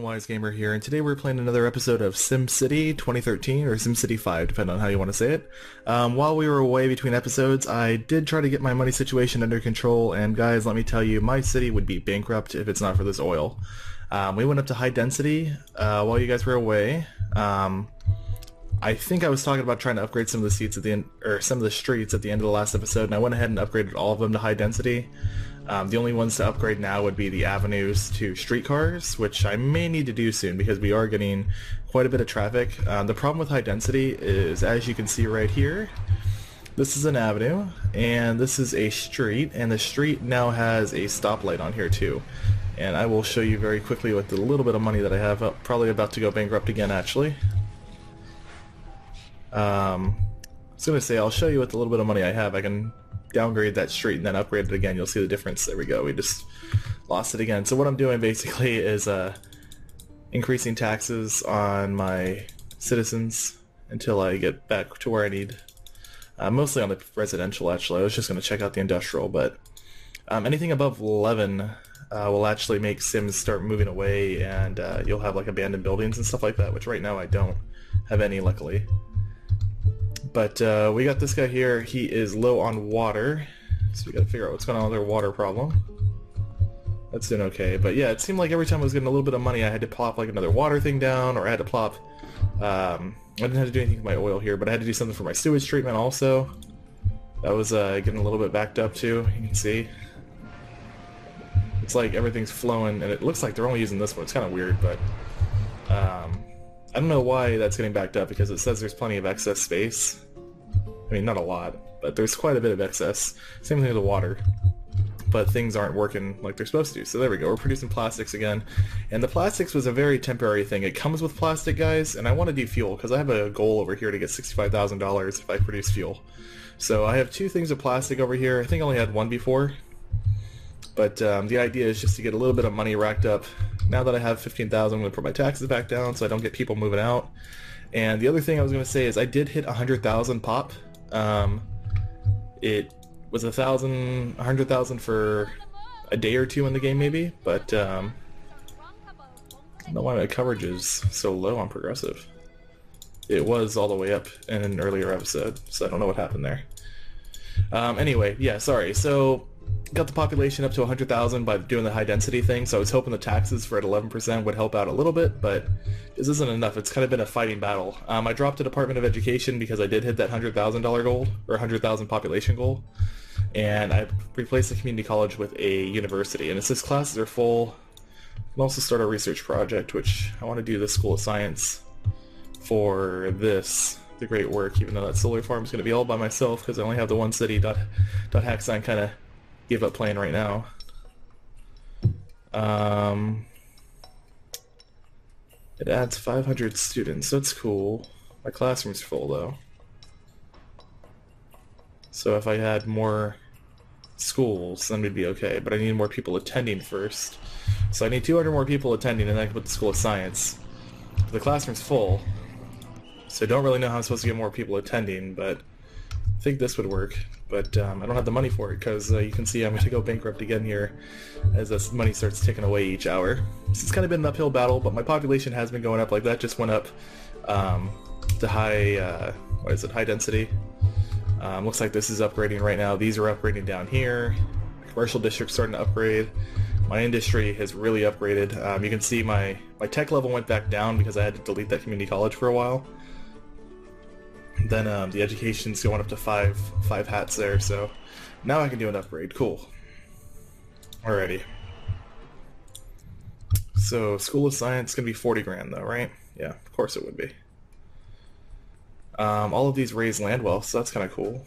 Wise Gamer here, and today we're playing another episode of SimCity 2013, or SimCity 5, depending on how you want to say it. While we were away between episodes, I did try to get my money situation under control, and guys, let me tell you, my city would be bankrupt if it's not for this oil. We went up to high density while you guys were away. I think I was talking about trying to upgrade some of the seats at the end, or some of the streets at the end of the last episode, and I went ahead and upgraded all of them to high density. The only ones to upgrade now would be the avenues to streetcars, which I may need to do soon because we are getting quite a bit of traffic. The problem with high density is, as you can see right here, this is an avenue and this is a street, and the street now has a stoplight on here too. And I will show you very quickly with the little bit of money that I have. Probably about to go bankrupt again, actually. I was going to say, I'll show you with the little bit of money I have. I can downgrade that street and then upgrade it again. You'll see the difference. There we go. We just lost it again. So what I'm doing basically is increasing taxes on my citizens until I get back to where I need. Mostly on the residential, actually. I was just going to check out the industrial, but anything above 11 will actually make Sims start moving away, and you'll have like abandoned buildings and stuff like that, which right now I don't have any, luckily. But we got this guy here. He is low on water, so we gotta figure out what's going on with their water problem. That's doing okay, but yeah, it seemed like every time I was getting a little bit of money, I had to plop like another water thing down, or I had to plop. I didn't have to do anything with my oil here, but I had to do something for my sewage treatment also. That was getting a little bit backed up too. You can see it's like everything's flowing, and it looks like they're only using this one. It's kind of weird, but I don't know why that's getting backed up, because it says there's plenty of excess space. I mean, not a lot, but there's quite a bit of excess. Same thing with the water. But things aren't working like they're supposed to. So there we go, we're producing plastics again. And the plastics was a very temporary thing. It comes with plastic, guys, and I want to do fuel, because I have a goal over here to get $65,000 if I produce fuel. So I have two things of plastic over here. I think I only had one before. But the idea is just to get a little bit of money racked up. Now that I have $15,000, I'm going to put my taxes back down so I don't get people moving out. And the other thing I was going to say is I did hit 100,000 pop. It was 100,000 for a day or two in the game maybe, but I don't know why my coverage is so low on progressive. It was all the way up in an earlier episode, so I don't know what happened there. Anyway, yeah, sorry. So got the population up to 100,000 by doing the high density thing, so I was hoping the taxes for at 11% would help out a little bit, but this isn't enough. It's kind of been a fighting battle. I dropped the Department of Education because I did hit that $100,000 goal, or 100,000 population goal, and I replaced the community college with a university, and it says classes are full. I'll also start a research project, which I want to do the School of Science for this, the great work, even though that solar farm is going to be all by myself because I only have the one city. .hacksign kind of give up playing right now. It adds 500 students. That's cool. My classroom's full though. So if I had more schools, then we'd be okay. But I need more people attending first. So I need 200 more people attending, and then I can put the School of Science. The classroom's full, so I don't really know how I'm supposed to get more people attending, but I think this would work. But I don't have the money for it, because you can see I'm going to go bankrupt again here as this money starts ticking away each hour. So it's kind of been an uphill battle, but my population has been going up. Like that just went up to high, what is it, high density. Looks like this is upgrading right now. These are upgrading down here. The commercial district's starting to upgrade. My industry has really upgraded. You can see my tech level went back down because I had to delete that community college for a while. Then the education's going up to five hats there, so now I can do an upgrade. Cool. Alrighty. So School of Science is gonna be 40 grand though, right? Yeah, of course it would be. All of these raise land wealth, so that's kind of cool.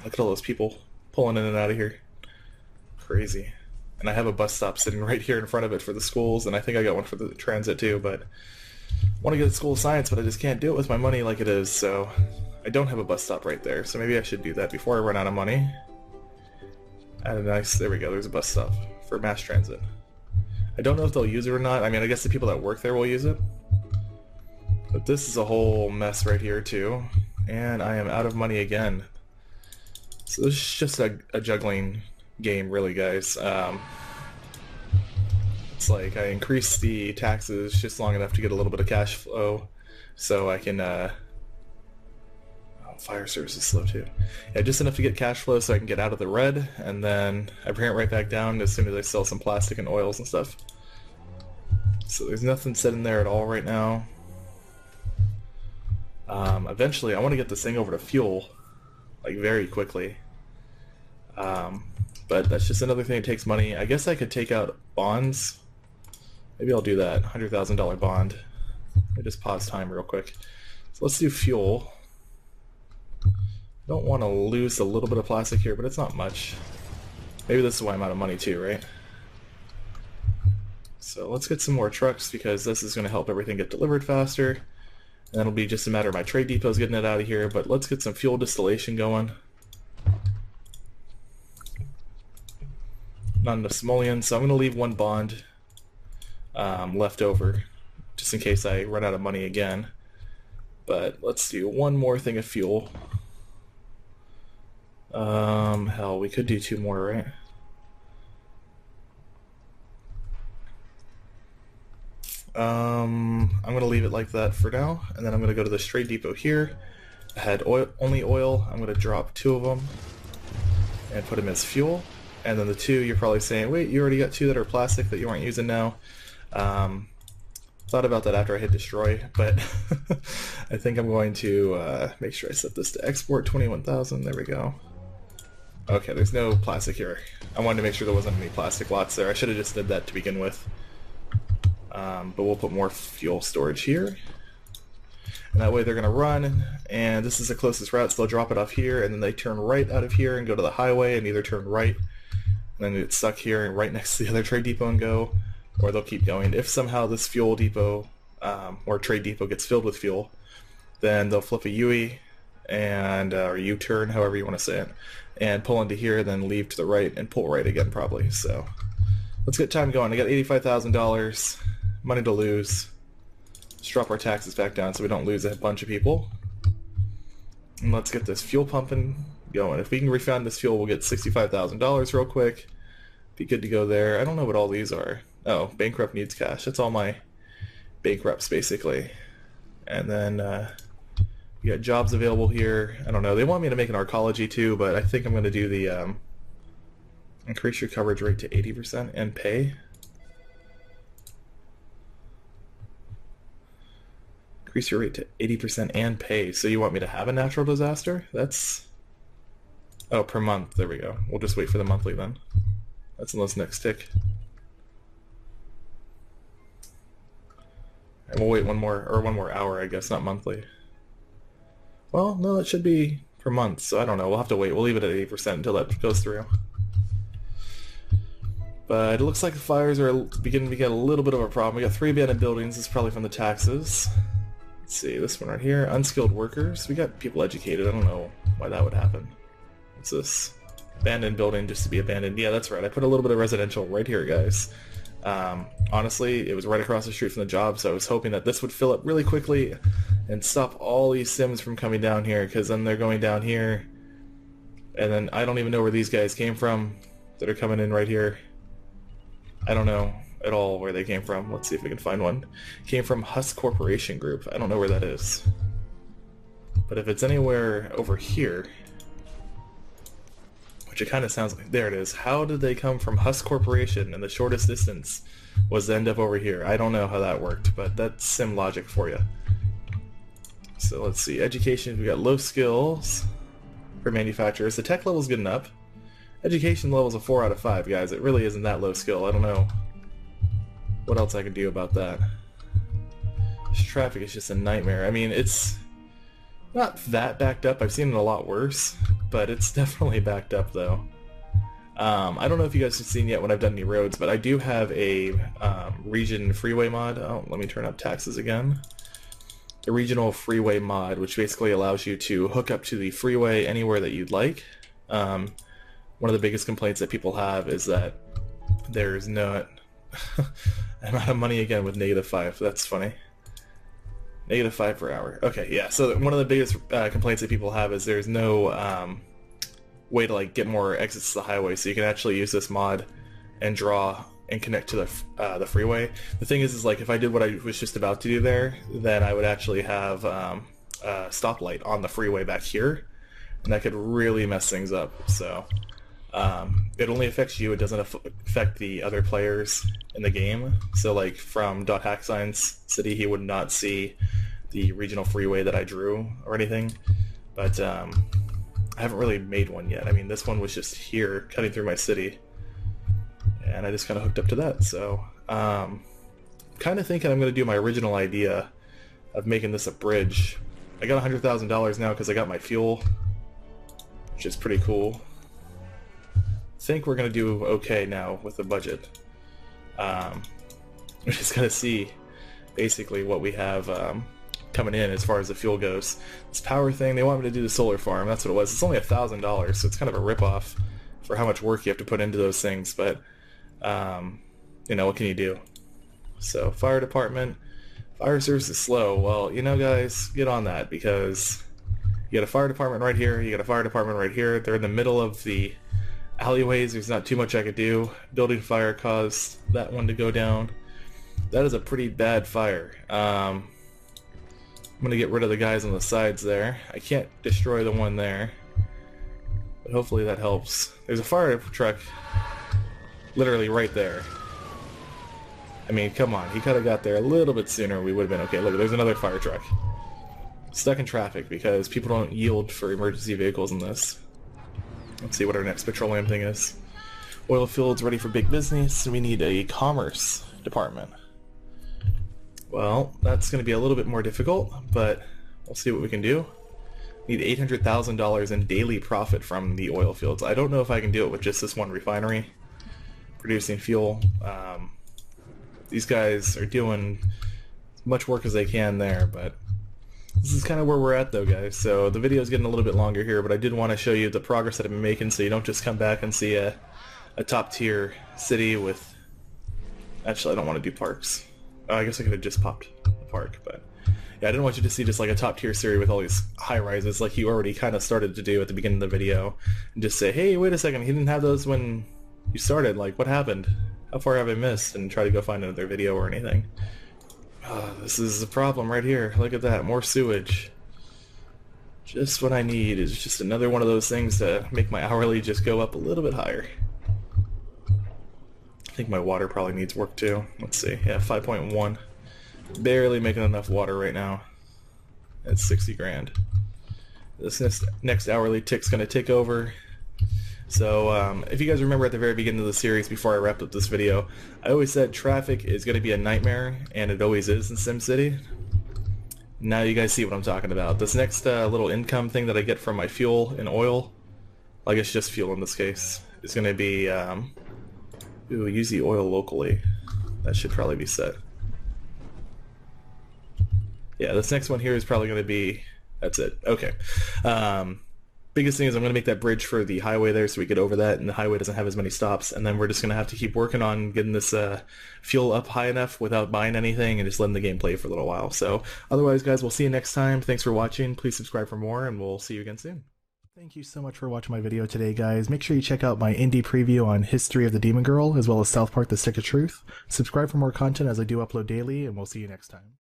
Look at all those people pulling in and out of here. Crazy. And I have a bus stop sitting right here in front of it for the schools, and I think I got one for the transit too, but I want to get to School of Science, but I just can't do it with my money like it is, so I don't have a bus stop right there, so maybe I should do that before I run out of money. Add a nice, there we go, there's a bus stop for mass transit. I don't know if they'll use it or not. I mean, I guess the people that work there will use it. But this is a whole mess right here too, and I am out of money again. So this is just a juggling game, really, guys. It's like I increase the taxes just long enough to get a little bit of cash flow, so I can. Oh, fire service is slow too. Yeah, just enough to get cash flow so I can get out of the red, and then I bring it right back down as soon as I sell some plastic and oils and stuff. So there's nothing set in there at all right now. Eventually, I want to get this thing over to fuel, like very quickly. But that's just another thing that takes money. I guess I could take out bonds. Maybe I'll do that. $100,000 bond. Let me just pause time real quick. So let's do fuel. Don't want to lose a little bit of plastic here, but it's not much. Maybe this is why I'm out of money too, right? So let's get some more trucks because this is going to help everything get delivered faster. And it'll be just a matter of my trade depots getting it out of here, but let's get some fuel distillation going. Not enough simoleon, so I'm going to leave one bond left over, just in case I run out of money again. But let's do one more thing of fuel. Hell, we could do two more, right? I'm going to leave it like that for now, and then I'm going to go to this trade depot here. I had only oil. I'm going to drop 2 of them and put them as fuel. And then the 2, you're probably saying, wait, you already got 2 that are plastic that you aren't using now. Thought about that after I hit destroy, but I think I'm going to make sure I set this to export 21,000. There we go. Okay, there's no plastic here. I wanted to make sure there wasn't any plastic lots there. I should have just did that to begin with. But we'll put more fuel storage here. And that way they're going to run, and this is the closest route, so they'll drop it off here, and then they turn right out of here and go to the highway and either turn right, and then get stuck here and right next to the other trade depot and go, or they'll keep going. If somehow this fuel depot, or trade depot gets filled with fuel, then they'll flip a UE, and, or U-turn, however you want to say it, and pull into here, then leave to the right, and pull right again probably. So let's get time going. I got $85,000, money to lose. Let's drop our taxes back down so we don't lose a bunch of people. And let's get this fuel pumping going. If we can refund this fuel, we'll get $65,000 real quick. Be good to go there. I don't know what all these are. Oh, bankrupt needs cash. That's all my bankrupts basically. And then we got jobs available here. I don't know. They want me to make an arcology too, but I think I'm going to do the increase your coverage rate to 80% and pay. Increase your rate to 80% and pay. So you want me to have a natural disaster? That's... Oh, per month. There we go. We'll just wait for the monthly then. That's in this next tick. And we'll wait one more hour, I guess, not monthly. Well, no, it should be per month, so I don't know. We'll have to wait. We'll leave it at 80% until that goes through. But it looks like the fires are beginning to get a little bit of a problem. We got 3 abandoned buildings. This is probably from the taxes. Let's see, this one right here, unskilled workers. We got people educated. I don't know why that would happen. What's this? Abandoned building just to be abandoned. Yeah, that's right. I put a little bit of residential right here, guys. Honestly, it was right across the street from the job, so I was hoping that this would fill up really quickly and stop all these Sims from coming down here, because then they're going down here, and then I don't even know where these guys came from that are coming in right here. I don't know at all where they came from. Let's see if we can find one. Came from Husk Corporation Group. I don't know where that is. But if it's anywhere over here, which it kind of sounds like, there it is. How did they come from Husk Corporation and the shortest distance was to end up over here? I don't know how that worked, but that's sim logic for you. So let's see. Education, we got low skills for manufacturers. The tech level's good enough. Education level's a 4 out of 5, guys. It really isn't that low skill. I don't know what else I can do about that. This traffic is just a nightmare. I mean, it's not that backed up. I've seen it a lot worse, but it's definitely backed up though. I don't know if you guys have seen yet when I've done any roads, but I do have a region freeway mod. Oh, let me turn up taxes again. A regional freeway mod, which basically allows you to hook up to the freeway anywhere that you'd like. One of the biggest complaints that people have is that there's not... I'm out of money again with -5. That's funny. -5 per hour. Okay, yeah. So one of the biggest complaints that people have is there's no way to like get more exits to the highway. So you can actually use this mod and draw and connect to the freeway. The thing is like if I did what I was just about to do there, then I would actually have a stoplight on the freeway back here, and that could really mess things up. So it only affects you, it doesn't affect the other players in the game. So like from .hackscience City, he would not see the regional freeway that I drew or anything. But I haven't really made one yet. I mean, this one was just here cutting through my city, and I just kind of hooked up to that. So kind of thinking I'm going to do my original idea of making this a bridge. I got $100,000 now because I got my fuel, which is pretty cool. I think we're going to do okay now with the budget. We're just going to see basically what we have coming in as far as the fuel goes. This power thing, they want me to do the solar farm, that's what it was. It's only $1,000, so it's kind of a rip-off for how much work you have to put into those things, but you know, what can you do? So fire department, fire service is slow. Well, you know guys, get on that, because you got a fire department right here, you got a fire department right here, they're in the middle of the alleyways, there's not too much I could do. Building fire caused that one to go down. That is a pretty bad fire. I'm gonna get rid of the guys on the sides there. I can't destroy the one there, but hopefully that helps. There's a fire truck literally right there. I mean, come on, he could have got there a little bit sooner, we would have been okay. Look, there's another fire truck. Stuck in traffic because people don't yield for emergency vehicles in this. Let's see what our next petroleum thing is. Oil fields ready for big business. We need a commerce department. Well, that's going to be a little bit more difficult, but we'll see what we can do. Need $800,000 in daily profit from the oil fields. I don't know if I can do it with just this one refinery producing fuel. These guys are doing as much work as they can there, but this is kind of where we're at though, guys. So the video is getting a little bit longer here, but I did want to show you the progress that I've been making so you don't just come back and see a top tier city with... Actually, I don't want to do parks. Oh, I guess I could have just popped the park, but yeah, I didn't want you to see just like a top tier series with all these high rises like you already kind of started to do at the beginning of the video, and just say, hey, wait a second, he didn't have those when you started, like what happened? How far have I missed? And try to go find another video or anything. This is a problem right here. Look at that, more sewage. Just what I need is just another one of those things to make my hourly just go up a little bit higher. I think my water probably needs work too. Let's see. Yeah, 5.1. Barely making enough water right now. That's 60 grand. This next hourly tick's going to tick over. So if you guys remember at the very beginning of the series, before I wrapped up this video, I always said traffic is going to be a nightmare, and it always is in SimCity. Now you guys see what I'm talking about. This next little income thing that I get from my fuel and oil, I guess just fuel in this case, is going to be, ooh, use the oil locally. That should probably be set. Yeah, this next one here is probably going to be, that's it. Okay. Biggest thing is I'm going to make that bridge for the highway there so we get over that, and the highway doesn't have as many stops, and then we're just going to have to keep working on getting this fuel up high enough without buying anything and just letting the game play for a little while. So otherwise, guys, we'll see you next time. Thanks for watching. Please subscribe for more, and we'll see you again soon. Thank you so much for watching my video today, guys. Make sure you check out my indie preview on History of the Demon Girl, as well as South Park: The Stick of Truth. Subscribe for more content as I do upload daily, and we'll see you next time.